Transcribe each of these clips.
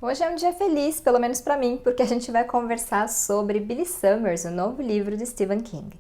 Hoje é um dia feliz, pelo menos pra mim, porque a gente vai conversar sobre Billy Summers, o novo livro de Stephen King.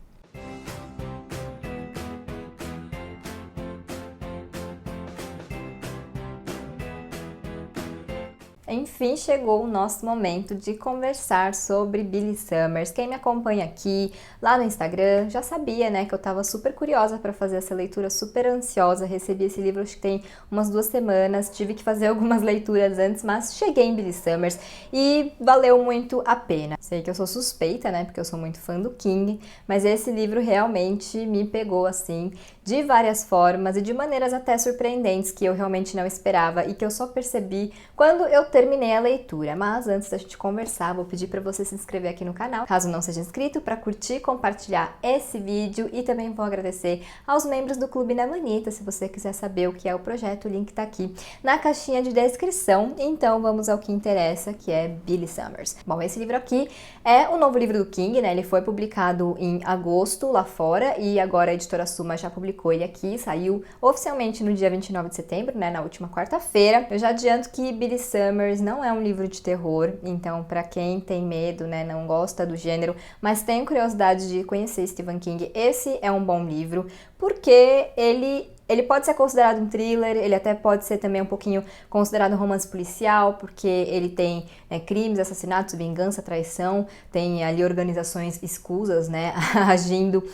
Enfim, chegou o nosso momento de conversar sobre Billy Summers. Quem me acompanha aqui, lá no Instagram, já sabia, né, que eu tava super curiosa para fazer essa leitura, super ansiosa. Recebi esse livro acho que tem umas 2 semanas, tive que fazer algumas leituras antes, mas cheguei em Billy Summers e valeu muito a pena. Sei que eu sou suspeita, né, porque eu sou muito fã do King, mas esse livro realmente me pegou assim, de várias formas e de maneiras até surpreendentes que eu realmente não esperava e que eu só percebi quando eu terminei a leitura. Mas antes da gente conversar, vou pedir para você se inscrever aqui no canal, caso não seja inscrito, para curtir, compartilhar esse vídeo e também vou agradecer aos membros do Clube da Manita. Se você quiser saber o que é o projeto, o link tá aqui na caixinha de descrição. Então vamos ao que interessa, que é Billy Summers. Bom, esse livro aqui é o novo livro do King, né? Ele foi publicado em agosto lá fora e agora a editora Suma já publicou ele aqui, saiu oficialmente no dia 29 de setembro, né? Na última quarta-feira. Eu já adianto que Billy Summers não é um livro de terror, então para quem tem medo, né, não gosta do gênero, mas tem curiosidade de conhecer Stephen King, esse é um bom livro, porque ele pode ser considerado um thriller, ele até pode ser também um pouquinho considerado um romance policial, porque ele tem crimes, assassinatos, vingança, traição, tem ali organizações escusas, né, agindo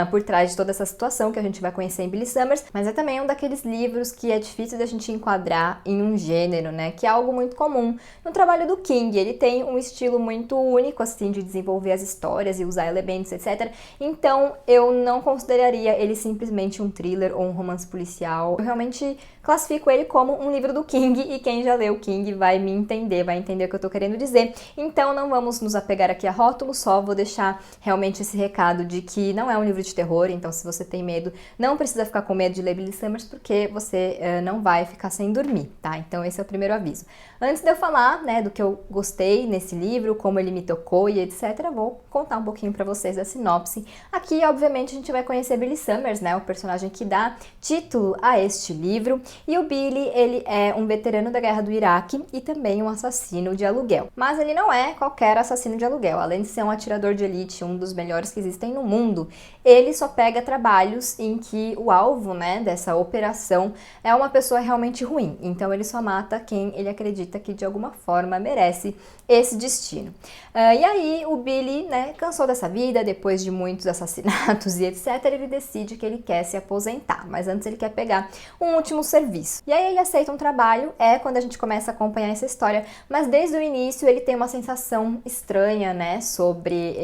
por trás de toda essa situação que a gente vai conhecer em Billy Summers, mas é também um daqueles livros que é difícil da gente enquadrar em um gênero, né, que é algo muito comum no trabalho do King. Ele tem um estilo muito único, assim, de desenvolver as histórias e usar elementos, etc. Então, eu não consideraria ele simplesmente um thriller ou um romance policial. Eu realmente classifico ele como um livro do King e quem já leu King vai me entender, vai entender o que eu tô querendo dizer. Então não vamos nos apegar aqui a rótulos, só vou deixar realmente esse recado de que não é um livro de terror, então se você tem medo, não precisa ficar com medo de ler Billy Summers porque você não vai ficar sem dormir, tá? Então esse é o primeiro aviso. Antes de eu falar, né, do que eu gostei nesse livro, como ele me tocou e etc, vou contar um pouquinho pra vocês da sinopse. Aqui, obviamente, a gente vai conhecer Billy Summers, né, o personagem que dá título a este livro. E o Billy, ele é um veterano da guerra do Iraque e também um assassino de aluguel. Mas ele não é qualquer assassino de aluguel. Além de ser um atirador de elite, um dos melhores que existem no mundo, ele só pega trabalhos em que o alvo, né, dessa operação é uma pessoa realmente ruim. Então ele só mata quem ele acredita que de alguma forma merece esse destino. E aí o Billy, né, cansou dessa vida, depois de muitos assassinatos e etc, ele decide que ele quer se aposentar. Mas antes ele quer pegar um último serviço. E aí ele aceita um trabalho, quando a gente começa a acompanhar essa história, mas desde o início ele tem uma sensação estranha, né, sobre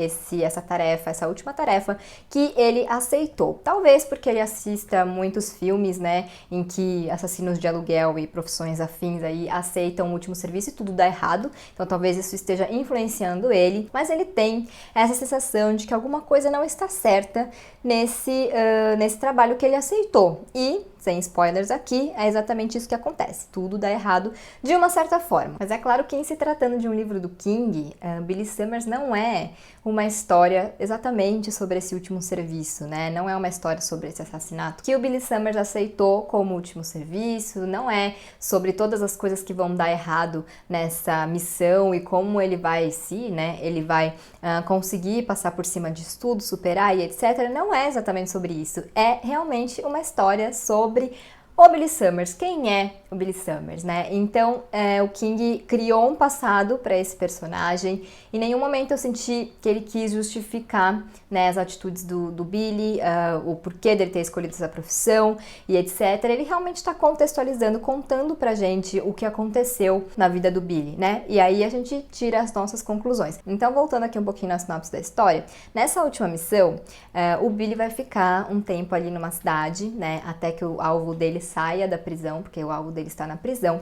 essa tarefa, essa última tarefa que ele aceitou. Talvez porque ele assista muitos filmes, né, em que assassinos de aluguel e profissões afins aí aceitam o último serviço e tudo dá errado, então talvez isso esteja influenciando ele, mas ele tem essa sensação de que alguma coisa não está certa nesse trabalho que ele aceitou. E sem spoilers aqui, é exatamente isso que acontece. Tudo dá errado de uma certa forma. Mas é claro que em se tratando de um livro do King, Billy Summers não é uma história exatamente sobre esse último serviço, né? Não é uma história sobre esse assassinato que o Billy Summers aceitou como último serviço, não é sobre todas as coisas que vão dar errado nessa missão e como ele vai ele vai conseguir passar por cima disso tudo, superar e etc. Não é exatamente sobre isso. É realmente uma história sobre o Billy Summers. Quem é o Billy Summers, né? Então, o King criou um passado para esse personagem. Em nenhum momento eu senti que ele quis justificar, né, as atitudes do Billy, o porquê dele ter escolhido essa profissão e etc. Ele realmente está contextualizando, contando pra gente o que aconteceu na vida do Billy, né? E aí a gente tira as nossas conclusões. Então, voltando aqui um pouquinho na sinopse da história, nessa última missão, o Billy vai ficar um tempo ali numa cidade, né, até que o alvo dele saia da prisão, porque o alvo dele está na prisão.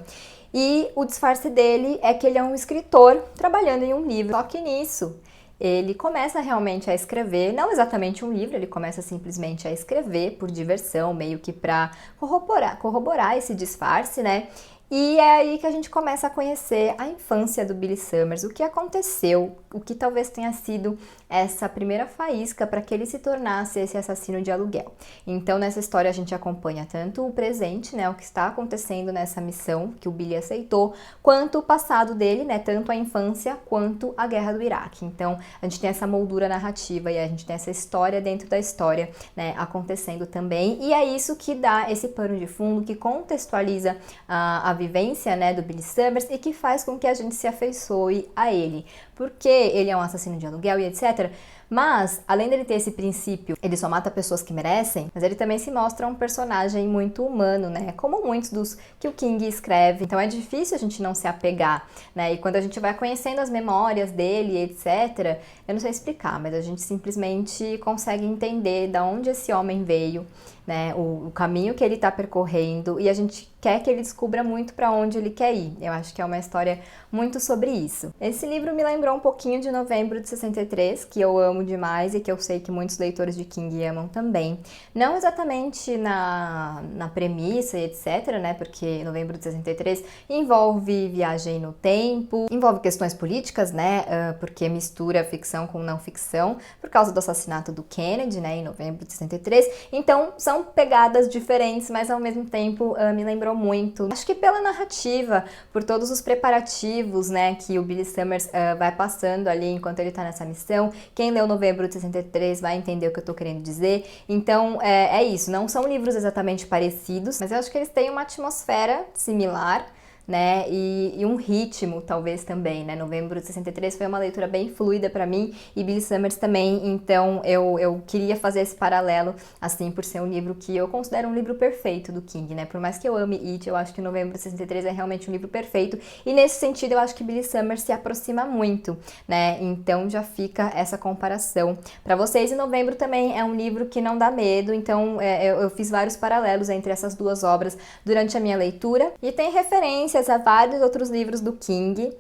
E o disfarce dele é que ele é um escritor trabalhando em um livro. Só que nisso, ele começa realmente a escrever, não exatamente um livro, ele começa simplesmente a escrever por diversão, meio que para corroborar esse disfarce, né? E é aí que a gente começa a conhecer a infância do Billy Summers, o que aconteceu, o que talvez tenha sido essa primeira faísca para que ele se tornasse esse assassino de aluguel. Então, nessa história a gente acompanha tanto o presente, né, o que está acontecendo nessa missão que o Billy aceitou, quanto o passado dele, né, tanto a infância quanto a guerra do Iraque. Então, a gente tem essa moldura narrativa e a gente tem essa história dentro da história, né, acontecendo também. E é isso que dá esse pano de fundo, que contextualiza a vivência, né, do Billy Summers e que faz com que a gente se afeiçoe a ele. Porque ele é um assassino de aluguel e etc. Mas, além dele ter esse princípio, ele só mata pessoas que merecem, mas ele também se mostra um personagem muito humano, né? Como muitos dos que o King escreve. Então é difícil a gente não se apegar, né? E quando a gente vai conhecendo as memórias dele, etc., eu não sei explicar, mas a gente simplesmente consegue entender de onde esse homem veio, né? O caminho que ele está percorrendo, e a gente quer que ele descubra muito para onde ele quer ir. Eu acho que é uma história muito sobre isso. Esse livro me lembrou um pouquinho de Novembro de 63, que eu amo demais e que eu sei que muitos leitores de King amam também. Não exatamente na premissa e etc, né? Porque Novembro de 63 envolve viagem no tempo, envolve questões políticas, né? Porque mistura ficção com não ficção, por causa do assassinato do Kennedy, né? Em novembro de 63. Então, são pegadas diferentes, mas ao mesmo tempo me lembrou muito. Acho que pela narrativa, por todos os preparativos, né, que o Billy Summers vai passando ali enquanto ele tá nessa missão. Quem leu Novembro de 63 vai entender o que eu tô querendo dizer. Então, é isso. Não são livros exatamente parecidos, mas eu acho que eles têm uma atmosfera similar, né, e um ritmo talvez também, né. Novembro de 63 foi uma leitura bem fluida para mim e Billy Summers também, então eu queria fazer esse paralelo, assim, por ser um livro que eu considero um livro perfeito do King, né, por mais que eu ame It, eu acho que Novembro de 63 é realmente um livro perfeito e nesse sentido eu acho que Billy Summers se aproxima muito, né, então já fica essa comparação para vocês. E Novembro também é um livro que não dá medo, então eu fiz vários paralelos entre essas duas obras durante a minha leitura e tem referências a vários outros livros do King.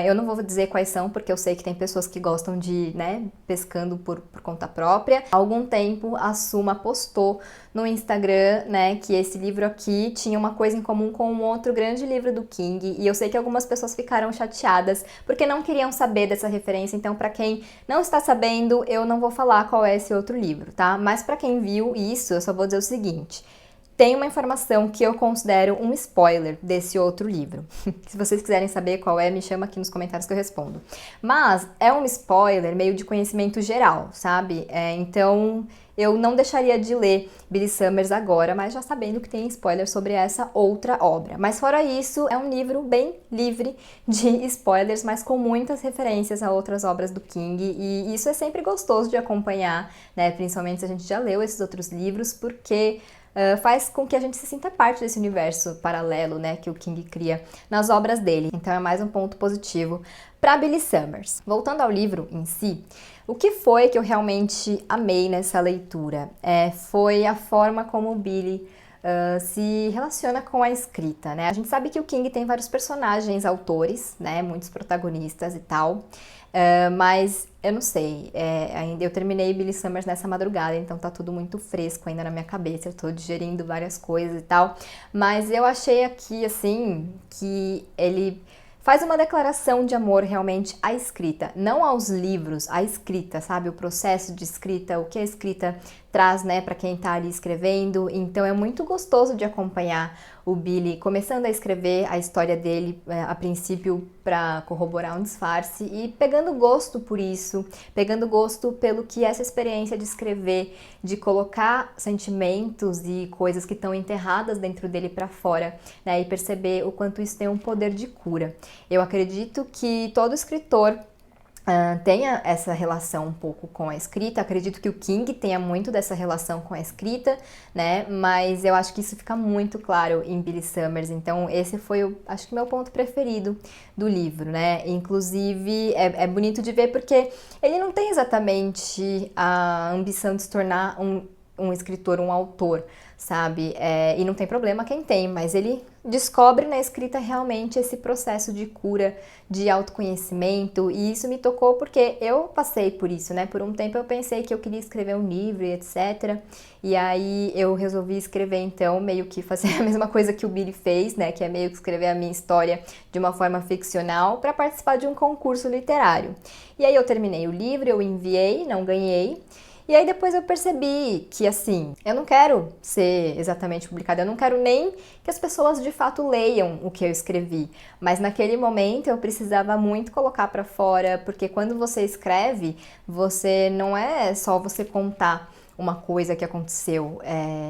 Eu não vou dizer quais são, porque eu sei que tem pessoas que gostam de, né, pescando por conta própria. Há algum tempo, a Suma postou no Instagram, né, que esse livro aqui tinha uma coisa em comum com um outro grande livro do King, e eu sei que algumas pessoas ficaram chateadas, porque não queriam saber dessa referência, então para quem não está sabendo, eu não vou falar qual é esse outro livro, tá? Mas para quem viu isso, eu só vou dizer o seguinte: tem uma informação que eu considero um spoiler desse outro livro. Se vocês quiserem saber qual é, me chama aqui nos comentários que eu respondo. Mas é um spoiler meio de conhecimento geral, sabe? Então eu não deixaria de ler Billy Summers agora, mas já sabendo que tem spoiler sobre essa outra obra. Mas fora isso, é um livro bem livre de spoilers, mas com muitas referências a outras obras do King, e isso é sempre gostoso de acompanhar, né? Principalmente se a gente já leu esses outros livros, porque faz com que a gente se sinta parte desse universo paralelo, né, que o King cria nas obras dele. Então é mais um ponto positivo para Billy Summers. Voltando ao livro em si, o que foi que eu realmente amei nessa leitura? Foi a forma como o Billy se relaciona com a escrita, né? A gente sabe que o King tem vários personagens, autores, né, muitos protagonistas e tal, mas eu não sei, ainda eu terminei Billy Summers nessa madrugada, então tá tudo muito fresco ainda na minha cabeça, eu tô digerindo várias coisas e tal, mas eu achei aqui, assim, que ele faz uma declaração de amor realmente à escrita, não aos livros, à escrita, sabe? O processo de escrita, o que a escrita traz, né, para quem tá ali escrevendo. Então é muito gostoso de acompanhar o Billy começando a escrever a história dele, a princípio para corroborar um disfarce, e pegando gosto por isso, pegando gosto pelo que essa experiência de escrever, de colocar sentimentos e coisas que estão enterradas dentro dele para fora, né, e perceber o quanto isso tem um poder de cura. Eu acredito que todo escritor tenha essa relação um pouco com a escrita, acredito que o King tenha muito dessa relação com a escrita, né, mas eu acho que isso fica muito claro em Billy Summers, então esse foi, acho que, meu ponto preferido do livro, né, inclusive é bonito de ver porque ele não tem exatamente a ambição de se tornar um um escritor, um autor, sabe? E não tem problema quem tem, mas ele descobre na escrita realmente esse processo de cura, de autoconhecimento, e isso me tocou porque eu passei por isso, né? Por um tempo eu pensei que eu queria escrever um livro e etc. E aí eu resolvi escrever, então, meio que fazer a mesma coisa que o Billy fez, né? Que é meio que escrever a minha história de uma forma ficcional para participar de um concurso literário. E aí eu terminei o livro, eu enviei, não ganhei. E aí depois eu percebi que, assim, eu não quero ser exatamente publicada, eu não quero nem que as pessoas de fato leiam o que eu escrevi. Mas naquele momento eu precisava muito colocar pra fora, porque quando você escreve, você não é só você contar uma coisa que aconteceu.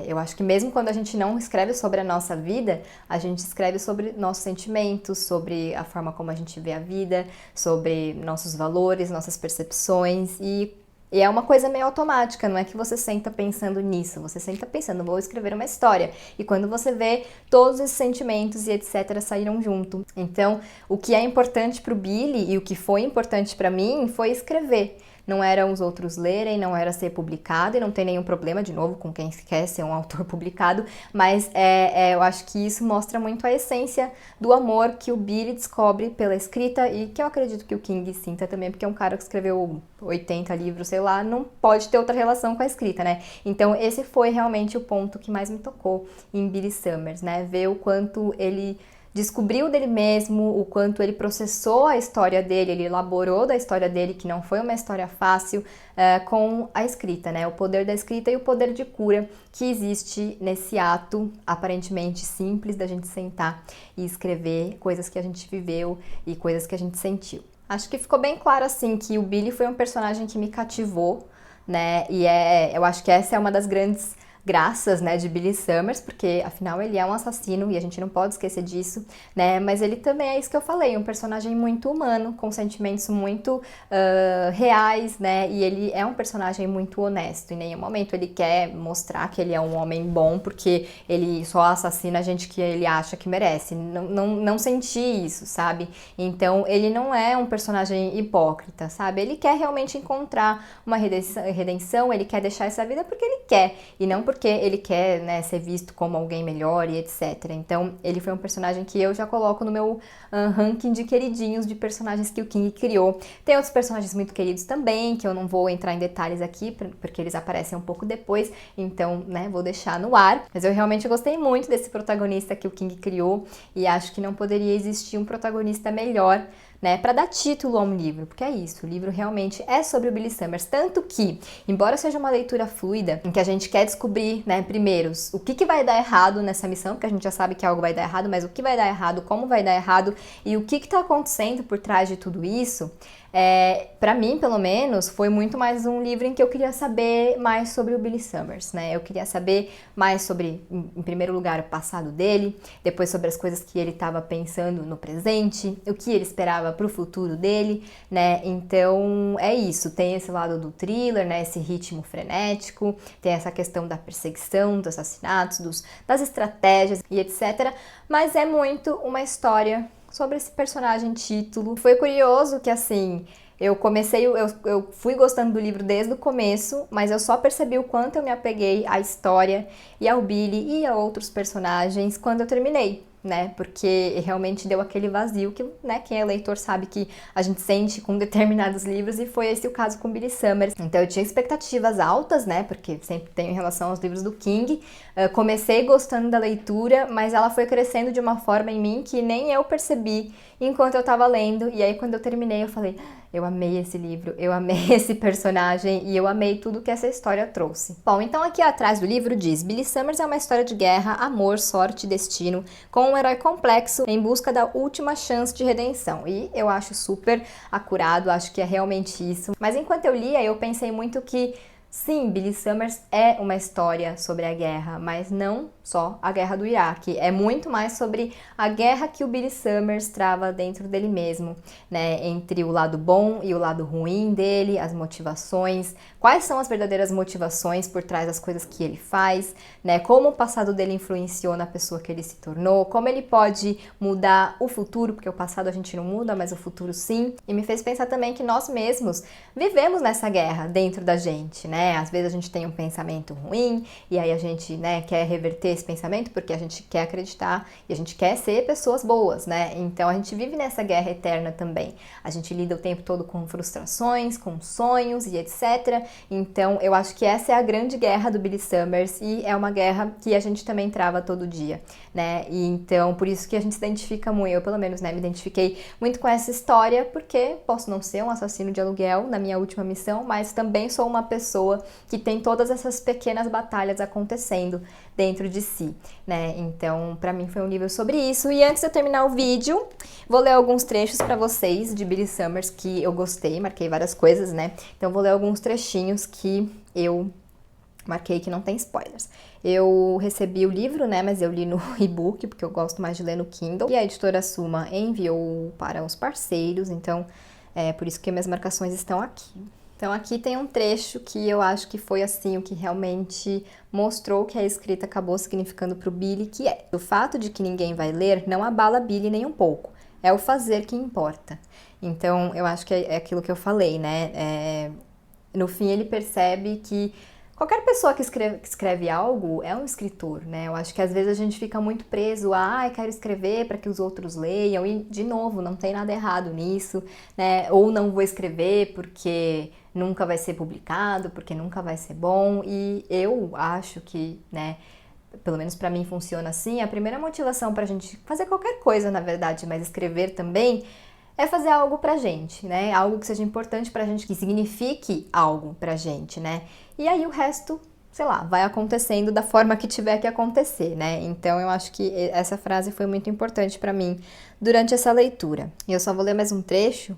Eu acho que mesmo quando a gente não escreve sobre a nossa vida, a gente escreve sobre nossos sentimentos, sobre a forma como a gente vê a vida, sobre nossos valores, nossas percepções e é uma coisa meio automática, não é que você senta pensando nisso, você senta pensando, vou escrever uma história. E quando você vê, todos esses sentimentos e etc. saíram junto. Então, o que é importante pro Billy e o que foi importante pra mim foi escrever. Não eram os outros lerem, não era ser publicado, e não tem nenhum problema, de novo, com quem quer ser um autor publicado, mas eu acho que isso mostra muito a essência do amor que o Billy descobre pela escrita e que eu acredito que o King sinta também, porque é um cara que escreveu 80 livros, sei lá, não pode ter outra relação com a escrita, né? Então esse foi realmente o ponto que mais me tocou em Billy Summers, né? Ver o quanto ele descobriu dele mesmo, o quanto ele processou a história dele, ele elaborou da história dele, que não foi uma história fácil, com a escrita, né? O poder da escrita e o poder de cura que existe nesse ato aparentemente simples da gente sentar e escrever coisas que a gente viveu e coisas que a gente sentiu. Acho que ficou bem claro, assim, que o Billy foi um personagem que me cativou, né? E eu acho que essa é uma das grandes graças, né, de Billy Summers, porque afinal ele é um assassino e a gente não pode esquecer disso, né, mas ele também é isso que eu falei, um personagem muito humano, com sentimentos muito reais, né, e ele é um personagem muito honesto, em nenhum momento ele quer mostrar que ele é um homem bom, porque ele só assassina a gente que ele acha que merece, não senti isso, sabe, então ele não é um personagem hipócrita, sabe, ele quer realmente encontrar uma redenção, ele quer deixar essa vida porque ele quer, e não porque ele quer, né, ser visto como alguém melhor e etc. Então, ele foi um personagem que eu já coloco no meu ranking de queridinhos de personagens que o King criou. Tem outros personagens muito queridos também, que eu não vou entrar em detalhes aqui, porque eles aparecem um pouco depois, então, né, vou deixar no ar. Mas eu realmente gostei muito desse protagonista que o King criou e acho que não poderia existir um protagonista melhor, né, para dar título a um livro, porque é isso, o livro realmente é sobre o Billy Summers, tanto que, embora seja uma leitura fluida, em que a gente quer descobrir, né, primeiro, o que vai dar errado nessa missão, porque a gente já sabe que algo vai dar errado, mas o que vai dar errado, como vai dar errado, e o que tá acontecendo por trás de tudo isso, para mim, pelo menos, foi muito mais um livro em que eu queria saber mais sobre o Billy Summers, né? Eu queria saber mais sobre, em primeiro lugar, o passado dele, depois sobre as coisas que ele estava pensando no presente, o que ele esperava para o futuro dele, né? Então, é isso. Tem esse lado do thriller, né? Esse ritmo frenético, tem essa questão da perseguição, dos assassinatos, das estratégias e etc. Mas é muito uma história sobre esse personagem título. Foi curioso que, assim, eu fui gostando do livro desde o começo, mas eu só percebi o quanto eu me apeguei à história e ao Billy e a outros personagens quando eu terminei, né? Porque realmente deu aquele vazio que, né, quem é leitor sabe que a gente sente com determinados livros, e foi esse o caso com Billy Summers. Então eu tinha expectativas altas, né? Porque sempre tenho em relação aos livros do King. Comecei gostando da leitura, mas ela foi crescendo de uma forma em mim que nem eu percebi enquanto eu tava lendo. E aí quando eu terminei eu falei, eu amei esse livro, eu amei esse personagem e eu amei tudo que essa história trouxe. Bom, então aqui atrás do livro diz: Billy Summers é uma história de guerra, amor, sorte e destino, com um herói complexo em busca da última chance de redenção. E eu acho super acurado, acho que é realmente isso. Mas enquanto eu lia, eu pensei muito que sim, Billy Summers é uma história sobre a guerra, mas não só a guerra do Iraque, é muito mais sobre a guerra que o Billy Summers trava dentro dele mesmo, né, entre o lado bom e o lado ruim dele, as motivações, quais são as verdadeiras motivações por trás das coisas que ele faz, né, como o passado dele influenciou na pessoa que ele se tornou, como ele pode mudar o futuro, porque o passado a gente não muda, mas o futuro sim, e me fez pensar também que nós mesmos vivemos nessa guerra dentro da gente, né, às vezes a gente tem um pensamento ruim, e aí a gente, né, quer reverter esse pensamento porque a gente quer acreditar e a gente quer ser pessoas boas, né? Então a gente vive nessa guerra eterna também. A gente lida o tempo todo com frustrações, com sonhos e etc. Então eu acho que essa é a grande guerra do Billy Summers e é uma guerra que a gente também trava todo dia, né? E então por isso que a gente se identifica muito, eu pelo menos, né, me identifiquei muito com essa história, porque posso não ser um assassino de aluguel na minha última missão, mas também sou uma pessoa que tem todas essas pequenas batalhas acontecendo dentro de si, né? Então, pra mim foi um livro sobre isso. E antes de eu terminar o vídeo, vou ler alguns trechos pra vocês de Billy Summers que eu gostei, marquei várias coisas, né? Então, vou ler alguns trechinhos que eu marquei que não tem spoilers. Eu recebi o livro, né, mas eu li no e-book, porque eu gosto mais de ler no Kindle. E a editora Suma enviou para os parceiros, então é por isso que minhas marcações estão aqui. Então aqui tem um trecho que eu acho que foi assim o que realmente mostrou que a escrita acabou significando para o Billy, que é: o fato de que ninguém vai ler não abala Billy nem um pouco, é o fazer que importa. Então eu acho que é aquilo que eu falei, né? No fim ele percebe que qualquer pessoa que escreve algo é um escritor, né? Eu acho que às vezes a gente fica muito preso a, quero escrever para que os outros leiam, e de novo, não tem nada errado nisso, né? Ou não vou escrever porque nunca vai ser publicado, porque nunca vai ser bom, e eu acho que, né, pelo menos pra mim funciona assim, a primeira motivação pra gente fazer qualquer coisa, na verdade, mas escrever também, é fazer algo pra gente, né? Algo que seja importante pra gente, que signifique algo pra gente, né? E aí o resto, sei lá, vai acontecendo da forma que tiver que acontecer, né? Então eu acho que essa frase foi muito importante pra mim durante essa leitura. E eu só vou ler mais um trecho,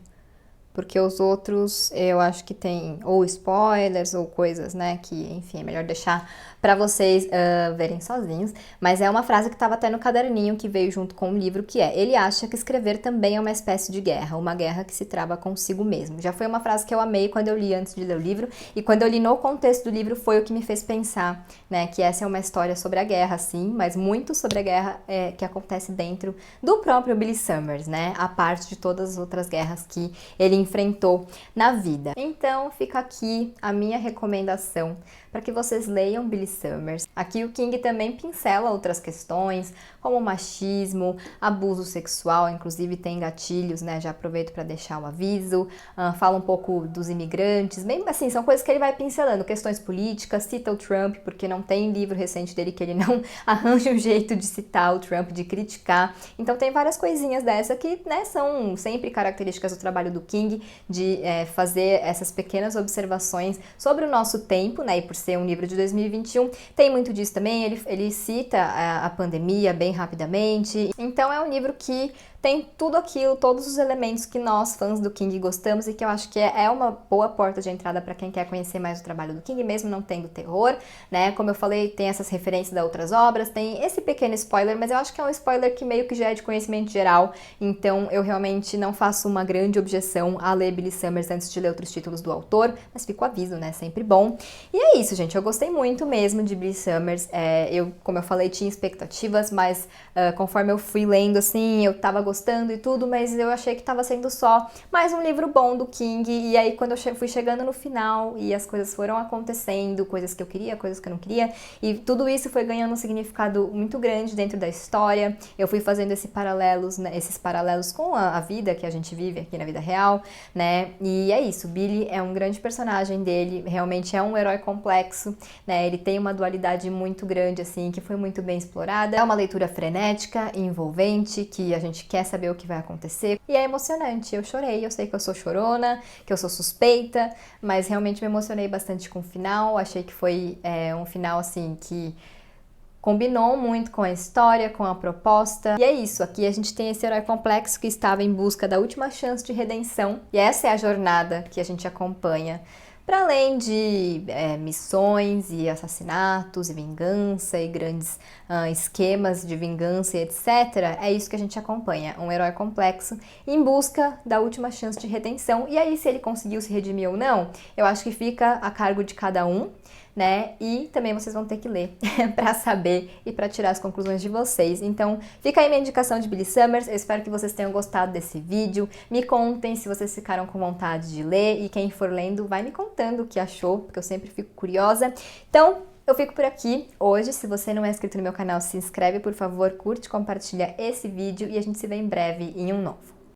porque os outros eu acho que tem ou spoilers ou coisas, né, que, enfim, é melhor deixar pra vocês verem sozinhos. Mas é uma frase que estava até no caderninho que veio junto com o livro, que é: ele acha que escrever também é uma espécie de guerra, uma guerra que se trava consigo mesmo. Já foi uma frase que eu amei quando eu li antes de ler o livro, e quando eu li no contexto do livro foi o que me fez pensar, né, que essa é uma história sobre a guerra, sim, mas muito sobre a guerra que acontece dentro do próprio Billy Summers, né, a parte de todas as outras guerras que ele enfrentou na vida. Então fica aqui a minha recomendação para que vocês leiam Billy Summers. Aqui o King também pincela outras questões, como machismo, abuso sexual, inclusive tem gatilhos, né? Já aproveito para deixar o aviso. Fala um pouco dos imigrantes, bem assim, são coisas que ele vai pincelando, questões políticas, cita o Trump, porque não tem livro recente dele que ele não arranja um jeito de citar o Trump, de criticar. Então tem várias coisinhas dessa que, né, são sempre características do trabalho do King, de fazer essas pequenas observações sobre o nosso tempo, né? E por ser um livro de 2021, tem muito disso também. Ele cita a pandemia bem rapidamente. Então é um livro que tem tudo aquilo, todos os elementos que nós, fãs do King, gostamos, e que eu acho que é uma boa porta de entrada para quem quer conhecer mais o trabalho do King, mesmo não tendo terror, né? Como eu falei, tem essas referências a outras obras, tem esse pequeno spoiler, mas eu acho que é um spoiler que meio que já é de conhecimento geral, então eu realmente não faço uma grande objeção a ler Billy Summers antes de ler outros títulos do autor, mas fica o aviso, né? Sempre bom. E é isso, gente, eu gostei muito mesmo de Billy Summers. Eu, como eu falei, tinha expectativas, mas conforme eu fui lendo, assim, eu tava gostando e tudo, mas eu achei que tava sendo só mais um livro bom do King, e aí quando eu fui chegando no final e as coisas foram acontecendo, coisas que eu queria, coisas que eu não queria, e tudo isso foi ganhando um significado muito grande dentro da história, eu fui fazendo esses paralelos com a vida que a gente vive aqui na vida real, né, e é isso, Billy é um grande personagem dele, realmente é um herói complexo, né, ele tem uma dualidade muito grande, assim, que foi muito bem explorada, é uma leitura frenética e envolvente, que a gente quer saber o que vai acontecer, e é emocionante. Eu chorei, eu sei que eu sou chorona, que eu sou suspeita, mas realmente me emocionei bastante com o final, achei que foi um final, assim, que combinou muito com a história, com a proposta, e é isso, aqui a gente tem esse herói complexo que estava em busca da última chance de redenção, e essa é a jornada que a gente acompanha para além de missões e assassinatos e vingança e grandes esquemas de vingança e etc., é isso que a gente acompanha, um herói complexo em busca da última chance de redenção. E aí, se ele conseguiu se redimir ou não, eu acho que fica a cargo de cada um, né? E também vocês vão ter que ler para saber e para tirar as conclusões de vocês. Então, fica aí minha indicação de Billy Summers. Eu espero que vocês tenham gostado desse vídeo. Me contem se vocês ficaram com vontade de ler e quem for lendo vai me contando o que achou, porque eu sempre fico curiosa. Então, eu fico por aqui hoje. Se você não é inscrito no meu canal, se inscreve, por favor, curte, compartilha esse vídeo e a gente se vê em breve em um novo.